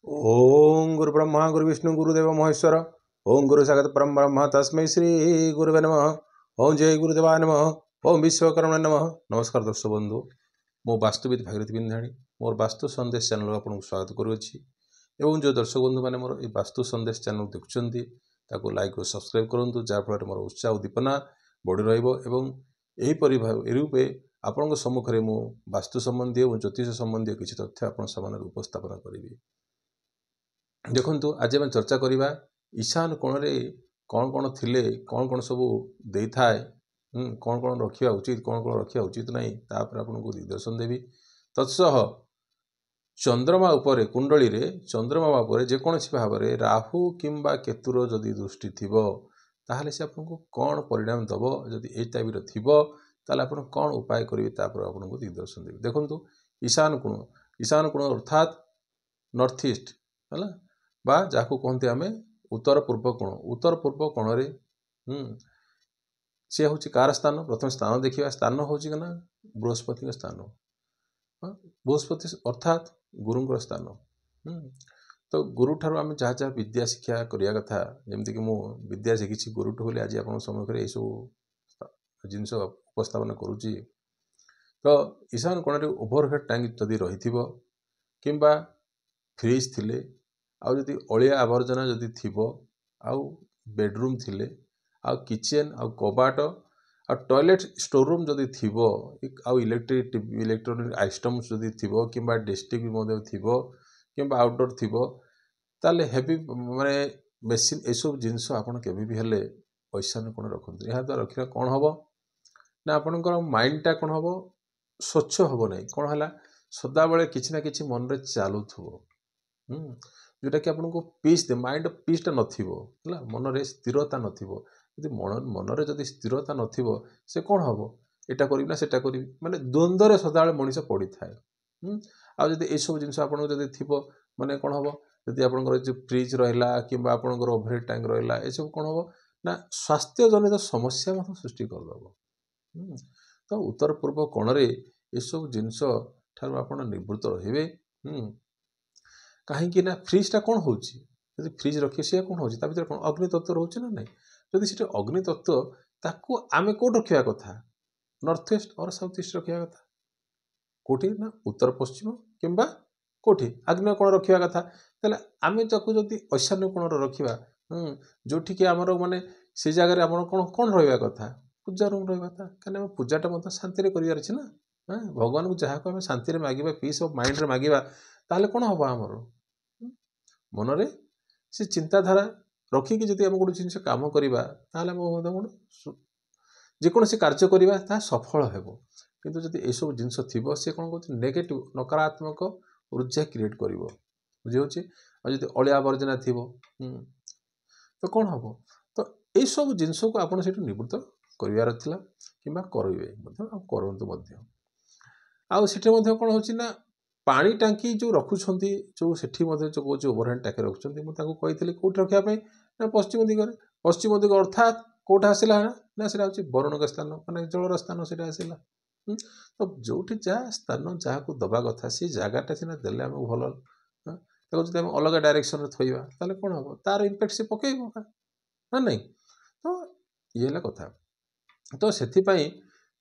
ओम गुरु ब्रह्मा गुरु विष्णु गुरुदेव महेश्वर। ओम गुरु साक्षात् परम ब्रह्म तस्मै श्री गुरुवे नमः। ओम जय गुरुदेवाय नमः। ओम विश्वकर्मा नमः। नमस्कार दर्शक बंधु, मो वास्तुविद भागीरथी बिंधाणी मोर वास्तु संदेश चैनल आपको स्वागत करुच्ची। एवं जो दर्शक बंधु मैंने मोर ये वास्तु संदेश चैनल देखुंट ताको लाइक और सब्सक्राइब करूँ, जहाँफल मोर उत्साह उद्दीपना बढ़ी रहीपरी रूपे आपण सम्मुखें मु वास्तु संबंधी और ज्योतिष संबंधी किसी तथ्य आप उपस्थापन करी। देखु आज आम चर्चा करवा ईशान कोण रे कौन कौन थिले, कौन कौन सब दे थाए, कौन कौन रखा उचित, कौन कौन रखा उचित नहीं, तापर आपको दिग्दर्शन देवी। तत्सह चंद्रमा उपरे कुंडली रे चंद्रमा उपरे जेकोसी भाव में राहु किंबा केतुर जदि दृष्टि थिबो ताहले से आपको कौन परिणाम दब, जदि ए टाइप थिबो ताहले आपण कौन उपाय करेंगे तापर आपको दिग्दर्शन देवी। देखु ईशान कोण अर्थात नॉर्थ ईस्ट है बा जाको कहते आम उत्तर पूर्व कोण। उत्तर पूर्व कोण रे सी हूँ कार स्थान। प्रथम स्थान देखा, स्थान हूँ ना बृहस्पति स्थान। बृहस्पति अर्थात गुरु स्थान। तो गुरु ठार आम जहाँ जहाँ विद्या शिक्षा करने कथा, जमीक मु विद्या शिखी गुरुठू बोली आज आप सम्मुखें यू जिन उपस्थापन करुच्ची। तो ईशान कोण ओभरहेड टैंक जदि रही किंबा फ्रिज थिले, आउ जदि अलिया आवर्जना जदि थिबो, आउ बेडरूम थिले, आउ किचेन आउ कबाट आ टॉयलेट स्टोर रूम जदि थिबो, आउ इलेक्ट्रोनिक आइटम जदि थिबो किंबा डिस्ट्रिक्ट मध्ये थिबो किंबा आउटडोर थिबो ताले हेवी माने मेसीन ए सब जिनस आपन केबे भी हेले ईशान कोण रखंतु। या द्वारा रखिला कोन हबो ना आपनकर माइंड टा कोन हबो स्वच्छ हबो नै। कोन हला सदा बेले किछि ना किछि मन रे चालुथबो, जोटा कि आपको पीस दे माइंड पीसटा नथिबो है, मन रे स्थिरता नथिबो। यदि मन रे जदि स्थिरता नथिबो से कौन हबो, एटा करी ना सेटा करी माने द्वंद्व रे सदा मनीष पड़ी थाए। आ जदि ए सब जिंस आपन जदि थिबो माने कौन हबो, जदि आपनकर जो फ्रिज रहिला किंबा आपनकर ओवरहेड टैंक रहिला, ए सब कौन हबो ना स्वास्थ्य जनित समस्या मत सृष्टि कर दबो। तो उत्तर पूर्व कोण रे ए सब जिंस ठार आपन निवृत्त रहिबे। कहीं ना फ्रिजटा कौन हो, फ्रिज रखिए सी कौन हो भर अग्नि तत्व रोचे ना नहीं। जदि से अग्नि तत्व ताकू आम कौट रखा कथा, नॉर्थ ईस्ट और साउथ ईस्ट रखा कथा, कौटी ना उत्तर पश्चिम किंबा कौटी आग्नेय कोण रखा कथा। तेल आम ताकू जदि ईशान्य कोण रखा जोठिक आमर माने से जगह आम कौन कौन रहा कथा, पूजा रूम रहा था। कहीं पूजाटा मतलब शांति करार अच्छे ना, भगवान को जहाँ को आम शांति मांगा पीस ऑफ माइंड रे मांगा ताहले कौन हम आमर मनरे से चिंताधारा रखिकी जब आम गोटे जिन कम करवा जेकोसी कार्य करवा ता सफल हो। किंतु जब यू जिनस थी सी कौन कहते नेगेटिव नकारात्मक ऊर्जा क्रिएट कर बुझे। जब अलिया आवर्जना थी तो कौन हम, तो यू सब जिनस को आप निवृत्त करार कि करेंगे। आठ कौन हो पानी टांकी जो रखुंट जो सेठी जो कौन ओवरहेड टांकी रखुच्च मुझे कही कौट रखापी ना पश्चिम दिगरे। पश्चिम दिग अर्थात कौटा आसला ना से वरुणक स्थान माने जलर स्थान से आसला। तो जो जहाँ स्थान जहाँ को दबा कथा सी जगटा सीना देले आम भल, जब आम अलग डायरेक्शन थोड़ा ताले कौन हम तार इम्पैक्ट से पकड़ ना नहीं। तो ये कथा। तो से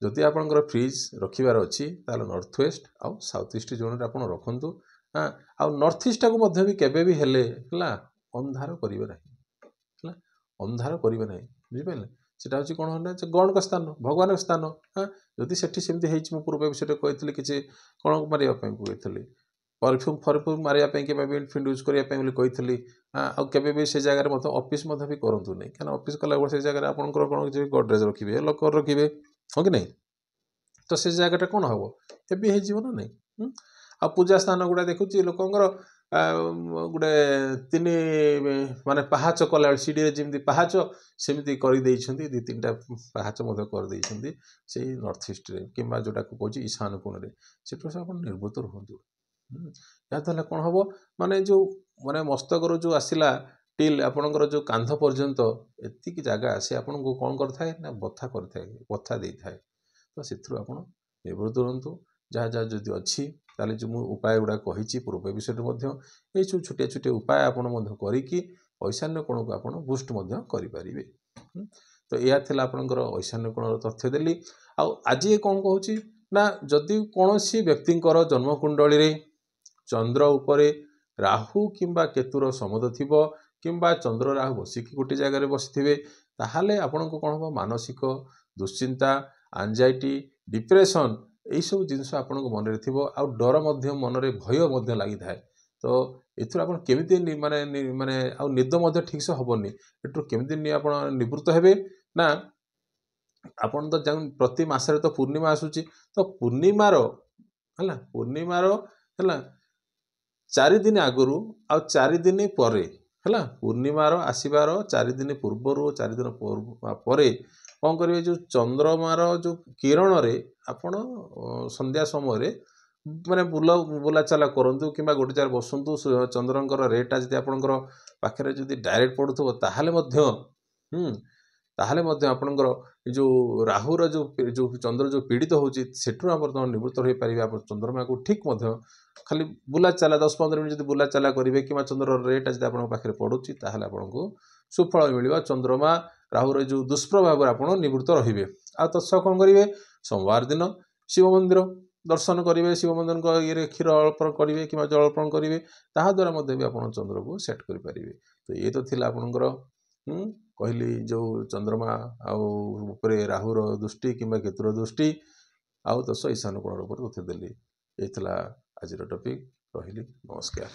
जदि आपंकर फ्रिज रखिबार अच्छी ताले नॉर्थ वेस्ट आउ साउथ ईस्ट जोन रे आपण रखंतु। आउ नॉर्थ ईस्ट को मध्य भी केबे भी हेले हला अंधार करिवे नाही, हला अंधार करिवे नाही बुझिपाले। सेटा होची कोन होना गण का स्थान, भगवान स्थान। जदि सेठी सेमति हेछि मु पूर्व विषय कहितली किछि कोन मारिया पय कहितली परफ्यूम फरफ्यूम मारिया पय के बेबी फिंड यूज करिया पय बोली कहितली। आउ केबे भी से जगह रे मत ऑफिस मध्य भी करंतु नहीं, कारण ऑफिस कला से जगह रे आपनकर कोन जे गॉडरेज रखिबे लॉकर रखिबे हो कि नहीं। तो से जगटा कौन हम हेवी हो ना नहीं। आ पूजा स्थान गुड़ा देखुची लोकंर गोटे तीन माने पहाच कला सीढ़ी जमी पहाच सेमती कर दी तीन टा पहाच कर से नॉर्थ ईस्ट रे किंबा जोटा को कह ईशान कोण रे से निर्भूत रुहतु। या कौन हम माने जो माने मस्तकर जो आसला टिल आपणकर जो कांध पर्यंत एतिक जगह से आपन को कौन करथाए ना बथा करथाए, बथा देई थाए। तो से आप निवृत्त रुहतु। जहाँ जहाँ जदि अच्छी ताले जो उपाय गुड़ा कही पूर्व विषय ये सब छोटिया छोटिया उपाय आपण करिकी ईशान्य कोण को आपण बुस्ट करें। तो यह थिला आपणकर ईशान्य कोण तथ्य देली। आज ये कौन कहूँ ना जदि कौन सी व्यक्तिंकर जन्मकुंडली रे चंद्र उपरे राहु किंबा केतुर समद थिबो किंबा चंद्र राहु बसिकी गोटे जगह बसी ताहले आपण को कौन हम मानसिक दुश्चिंता एंजाइटी डिप्रेशन यही सब जिनस आपण मन में थी आ डर मन में भय लगी थाए। तो एथुर आपण केमिति माने माने आ निद ठीक से हेनी एठू केमिति आपण निवृत्त हेबे ना आपण तो प्रति मासरे तो पूर्णिमा आसूची तो पूर्णिमार है पूर्णिमार है 4 दिन आगु आ 4 दिन पर है पूर्णिमार आसबार 4 दिन पूर्वर 4 दिन पर कौन करेंगे जो चंद्रमार जो किरण रे आपण संध्या समय माने बुला चला करूँ कि गोटे जगह बसतु चंद्रंकर रेटा जब आपंकर पाखे जब डायरेक्ट पड़ुव ताहले आपणकर जो राहुर जो चंद्र जो पीड़ित होची सेठू आप निवृत्त हो पारे। आप चंद्रमा को ठीक खाली बुला चला 10-15 मिनट जो बुला चला करेंगे कि चंद्र रेटा जब आप पाखे पड़ुची ताहले आपको सुफल मिल चंद्रमा राहुर जो दुष्प्रभाव आप निवृत्त रे। आ तत्सह कौन करेंगे सोमवार दिन शिव मंदिर दर्शन करेंगे शिव मंदिर ये क्षीर अर्पण करेंगे कि जल अर्पण करेंगे ताद्वारा भी आप चंद्र को सेट करें। तो ये तो थिला आपणकर कहली जो चंद्रमा आउे राहुर दृष्टि कि केतुर दृष्टि आउ तस ईशान कोण तथ्य देली। ये आज टॉपिक रही। नमस्कार।